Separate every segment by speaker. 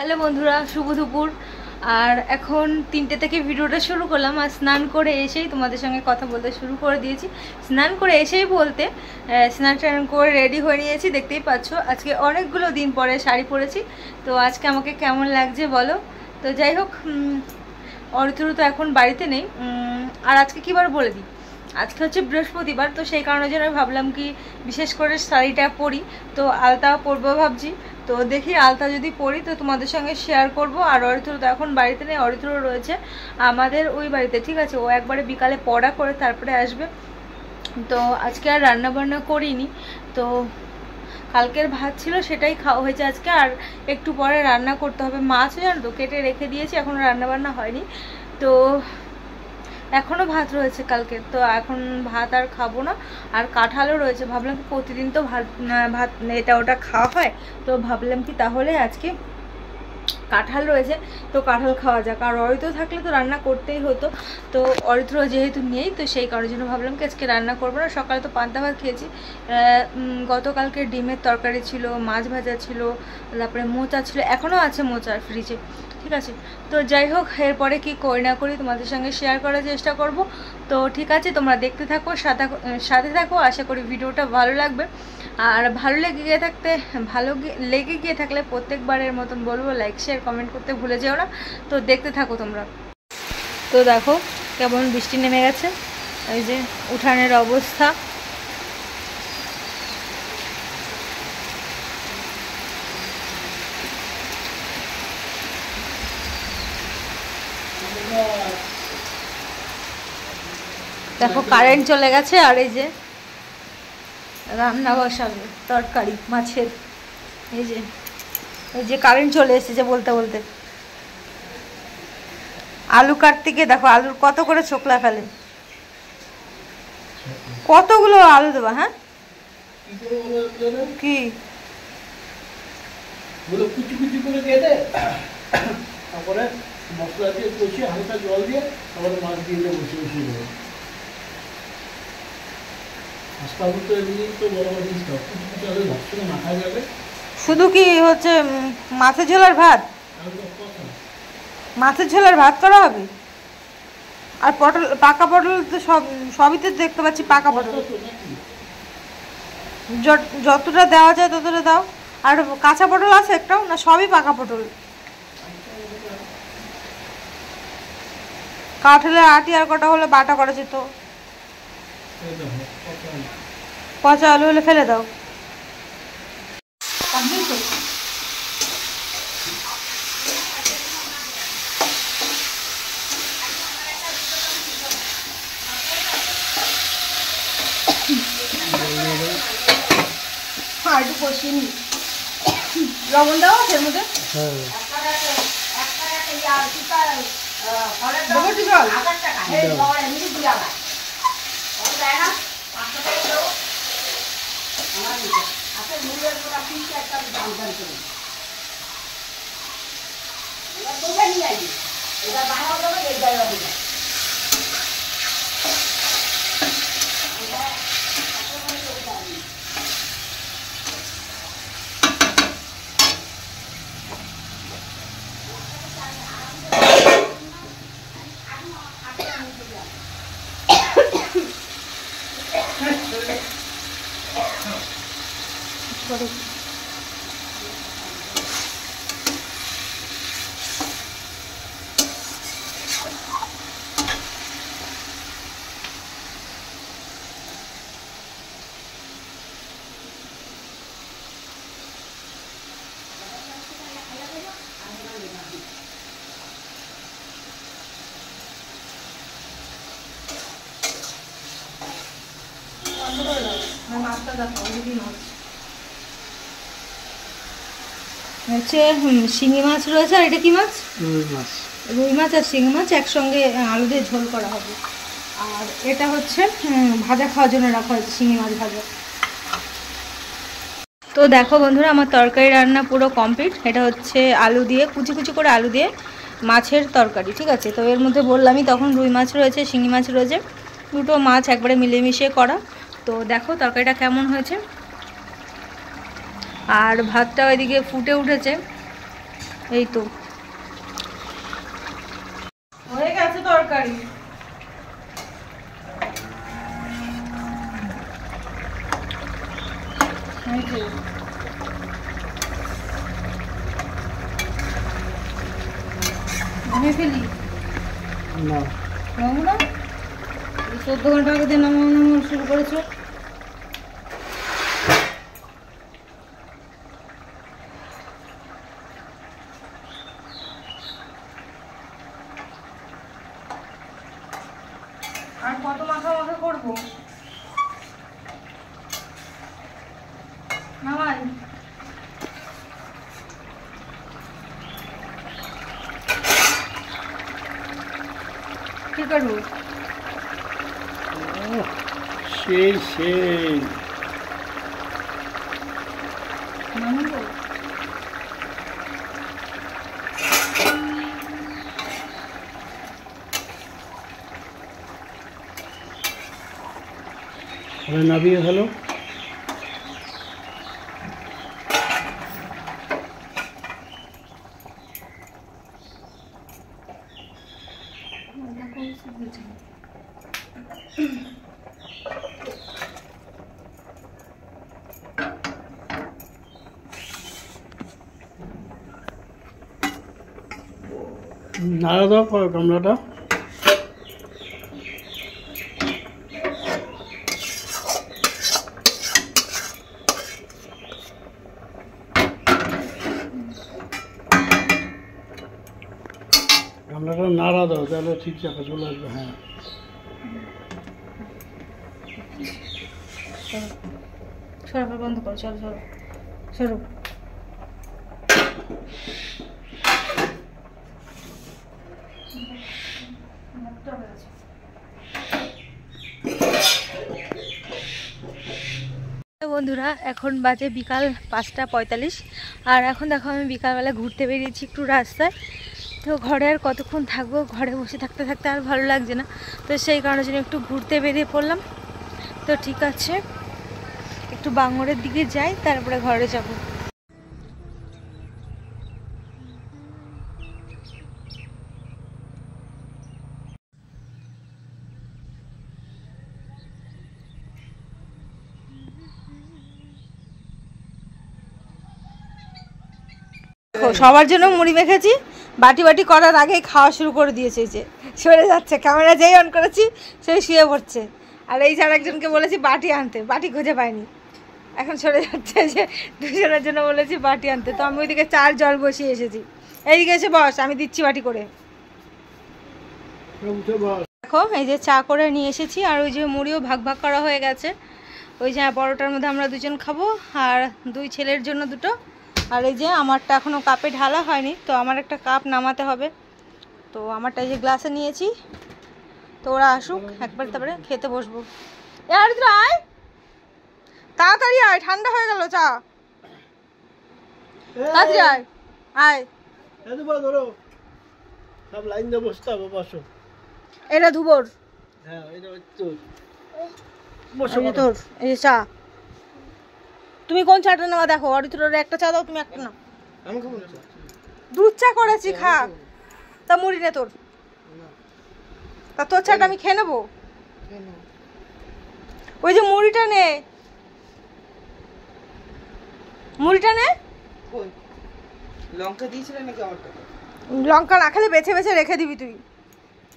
Speaker 1: Hello বন্ধুরা, শুভ দুপুর। আর এখন 3টে থেকে ভিডিওটা শুরু করলাম। আর স্নান করে এসেই তোমাদের সঙ্গে কথা বলতে শুরু করে দিয়েছি। স্নান করে এসেই বলতে স্নান টান করে রেডি হয়ে নিয়েছি, দেখতেই পাচ্ছ। আজকে অনেকগুলো দিন পরে শাড়ি পরেছি, তো আজকে আমাকে কেমন লাগছে বলো। তো যাই হোক, অরিত্র তো এখন বাড়িতে নেই। আর আজকে কী বার বলে দিই, আজকে হচ্ছে বৃহস্পতিবার, তো সেই কারণের জন্য ভাবলাম কি বিশেষ করে শাড়িটা পরি, তো আলতা পরবো ভাবছি। তো দেখি আলতা যদি পরি তো তোমাদের সঙ্গে শেয়ার করব। আর অরিত্র তো এখন বাড়িতে নেই, অরিত্র রয়েছে আমাদের ওই বাড়িতে, ঠিক আছে। ও একবারে বিকালে পড়া করে তারপরে আসবে। তো আজকে আর রান্না বান্না করিনি, তো কালকের ভাত ছিল সেটাই খাওয়া হয়েছে আজকে। আর একটু পরে রান্না করতে হবে, মাছ জানো তো কেটে রেখে দিয়েছি, এখনও রান্না বান্না হয়নি। তো এখনও ভাত রয়েছে কালকের, তো এখন ভাত আর খাবো না। আর কাঁঠালও রয়েছে, ভাবলাম কি প্রতিদিন তো ভাত এটা ওটা খাওয়া হয়, তো ভাবলাম কি তাহলে আজকে কাঁঠাল রয়েছে তো কাঁঠাল খাওয়া যাক। আর অরিত্র থাকলে তো রান্না করতেই হতো, তো অরিত্র যেহেতু নেই তো সেই কারণের জন্য ভাবলাম কি আজকে রান্না করবো না। সকালে তো পান্তা ভাত খেয়েছি, গতকালকে ডিমের তরকারি ছিল, মাছ ভাজা ছিল, তারপরে মোচা ছিল, এখনও আছে মোচা ফ্রিজে, ঠিক আছে। তো যাই হোক, এরপরে কি করি না করি তোমাদের সঙ্গে শেয়ার করার চেষ্টা করব। তো ঠিক আছে, তোমরা দেখতে থাকো, সাথে থাকো। আশা করি ভিডিওটা ভালো লাগবে। আর ভালো লেগে গিয়ে থাকলে প্রত্যেকবারের মতন বলবো লাইক শেয়ার কমেন্ট করতে ভুলে যেও না। তো দেখতে থাকো তোমরা। তো দেখো কেমন বৃষ্টি নেমে গেছে, এই যে উঠানের অবস্থা। দেখো কারেন্ট চলে গেছে, আর এই যে রান্না বসাবে তরকারি মাছের, এই যে কারেন্ট চলে এসেছে বলতে বলতে। আলু কাটতে গিয়ে দেখো আলুর কত করে ছোকলা ফেলে। কতগুলো আলু দেবা? হ্যাঁ কি
Speaker 2: কুচি কুচি করে কেটে তারপরে মশলা দিয়ে কষিয়ে হালকা জল দিয়ে তারপরে মাছ দিয়ে বসে বসিয়ে দেবো।
Speaker 1: শুধু কি হচ্ছে মাছের ঝোলার ভাত? মাছের ঝোলার ভাত করা হবে। আর পটল, পাকা পটল তো সবই তো দেখতে পাচ্ছি পাকা পটল, যতটা দেওয়া যায় ততটা দাও। আর কাঁচা পটল আছে একটাও না? সবই পাকা পটল। কাঁঠালের আটি আর কটা হলে বাটা করা যেত। পচা আলু হলে ফেলে দাও। একটু কষিয়ে নি, লবণ দেওয়া আছে এর মধ্যে। হচ্ছে শিঙি মাছ রয়েছে। আর এটা কি মাছ? রুই মাছ আর শিঙি মাছ একসঙ্গে আলু দিয়ে ঝোল করা হবে। আর এটা হচ্ছে ভাজা খাওয়ার জন্য রাখা হয়েছে, শিঙি মাছ ভাজা। তো দেখো বন্ধুরা, আমার তরকারি রান্না পুরো কমপ্লিট। এটা হচ্ছে আলু দিয়ে, কুচি কুচি করে আলু দিয়ে মাছের তরকারি, ঠিক আছে। তো এর মধ্যে বললামই তখন রুই মাছ রয়েছে, শিঙি মাছ রয়েছে, দুটো মাছ একবারে মিলেমিশে করা। তো দেখো তরকারিটা কেমন হয়েছে। আর ভাতটা ওইদিকে ফুটে উঠেছে, এই তো হয়ে গেছে তরকারি। নামিয়ে ফেলি
Speaker 2: না,
Speaker 1: নামো না, 14 ঘন্টা আগে দিয়ে নামানো শুরু করেছো। আর কত মাখা মাখা করবো? নামাই কি করবো?
Speaker 2: সেই সেই
Speaker 1: নামাবো?
Speaker 2: নামিয়ে হলো। নাড়া দাও গামলাটা। গামলাটা নাড়া দাও, তাহলে ঠিক আছে, চলে আসবে। হ্যাঁ,
Speaker 1: সরো বন্ধ করো, চলো সরো সরো। বন্ধুরা এখন বাজে বিকাল 5:45 আর এখন দেখো আমি বিকালবেলা ঘুরতে বেরিয়েছি একটু রাস্তায়। তো ঘরে আর কতক্ষণ থাকবো, ঘরে বসে থাকতে থাকতে আর ভালো লাগছে না, তো সেই কারণের জন্য একটু ঘুরতে বেরিয়ে পড়লাম। তো ঠিক আছে, একটু বাঙড়ের দিকে যাই, তারপরে ঘরে যাব। সবার জন্য মুড়ি মেখেছি, বাটি বাটি করার আগেই খাওয়া শুরু করে দিয়েছে। যে সরে যাচ্ছে, ক্যামেরা যেই অন করেছি সেই শুয়ে পড়ছে। আর এই ছাড়া একজনকে বলেছি বাটি আনতে, বাটি খুঁজে পাইনি, এখন সরে যাচ্ছে। যে দুজনের জন্য বলেছি বাটি আনতে, তো আমি ওইদিকে চার জল বসিয়ে এসেছি। এইদিকে এসে বস, আমি দিচ্ছি বাটি করে। দেখো এই যে চা করে নিয়ে এসেছি, আর ওই যে মুড়িও ভাগ ভাগ করা হয়ে গেছে। ওই যে বড়টার মধ্যে আমরা দুজন খাবো, আর দুই ছেলের জন্য দুটো। আর এই যে আমারটা এখনও কাপে ঢালা হয়নি, তো আমার একটা কাপ নামাতে হবে। তো আমারটা এই যে গ্লাসে নিয়েছি, তো ওরা আসুক একবার, তারপরে খেতে বসবো। আর আয় তাড়াতাড়ি আয়, ঠান্ডা হয়ে গেল চা, তাড়াতাড়ি আয় আয়।
Speaker 2: সব লাইন দিয়ে বসতে হবে, বসো।
Speaker 1: এটা ধুবোর,
Speaker 2: হ্যাঁ এটা
Speaker 1: তোর এই চা। তুমি কোন চাটা নেওয়া দেখো, অরিত্রের একটা চা দাও, তুমি একটা নাও। দুধ চা করেছি, খা। তা মুড়ি নে তোর, তা তোর চাটা আমি খেয়ে নেবো। ওই যে মুড়িটা নে, মুড়িটা নে।
Speaker 3: লঙ্কা দিয়েছিলে নাকি আমারটা?
Speaker 1: লঙ্কা না খেলে বেছে বেছে রেখে দিবি তুই।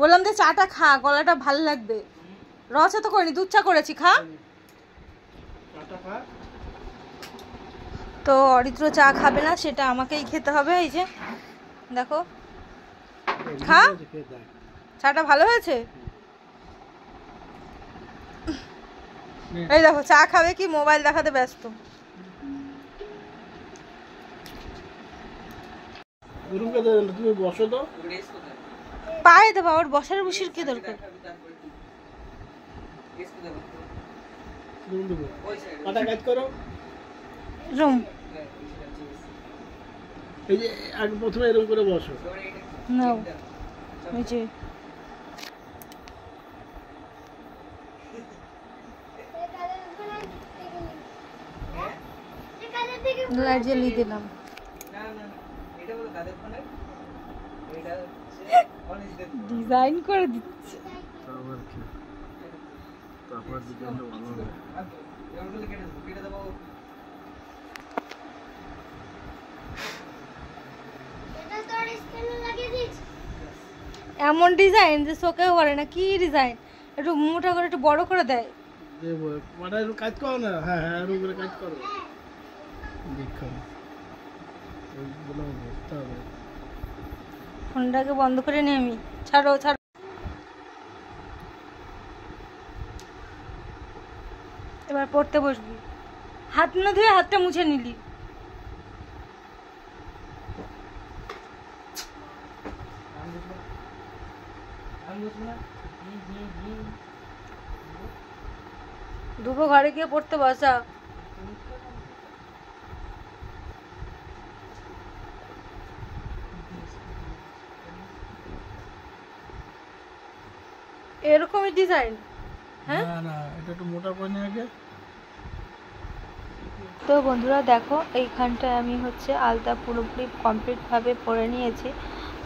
Speaker 1: বললাম যে চাটা খা, গলাটা ভালো লাগবে। রসা তো করিনি, দুধ চা করেছি, খা। তো অরিত্র চা খাবে না, সেটা আমাকেই খেতে হবে। এই যে দেখো, খা, চাটা ভালো হয়েছে। এই দেখো চা খাবে কি মোবাইল দেখাতে ব্যস্ত।
Speaker 2: তুমি বসো তো,
Speaker 1: পায়ে দেবো, ওর বসার বসির কি দরকার। রুম
Speaker 2: এই যে আগে প্রথমে এরকম করে বসো।
Speaker 1: নাও, এই যে লাইট জ্বালিয়ে দিলাম। ডিজাইন করে দিচ্ছে। এমন ডিজাইন যে চোখেও করে না, কি ডিজাইন, একটু মোটা করে একটু বড় করে দেয়।
Speaker 2: মানে কাজ করো না, হ্যাঁ হ্যাঁ এর উপরে কাজ করো, দেখো
Speaker 1: ফোনটাকে বন্ধ করে নি আমি, ছাড়ো ছাড়ো। এবার পড়তে বসবি, হাত না ধুয়ে হাতটা মুছে নিলি। দুপুর ঘরে গিয়ে পড়তে বসা। এরকমই ডিজাইন, হ্যাঁ
Speaker 2: না না এটা একটু মোটা করে নিয়ে আগে।
Speaker 1: তো বন্ধুরা দেখো, এইখানটায় আমি হচ্ছে আলতা পুরোপুরি কমপ্লিটভাবে পরে নিয়েছি।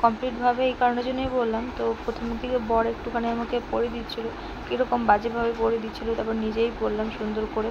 Speaker 1: কমপ্লিটভাবে এই কারণের জন্যই বললাম, তো প্রথমের দিকে বর একটুখানি আমাকে পরে দিচ্ছিলো, কীরকম বাজেভাবে পরে দিচ্ছিলো, তারপর নিজেই পরলাম সুন্দর করে।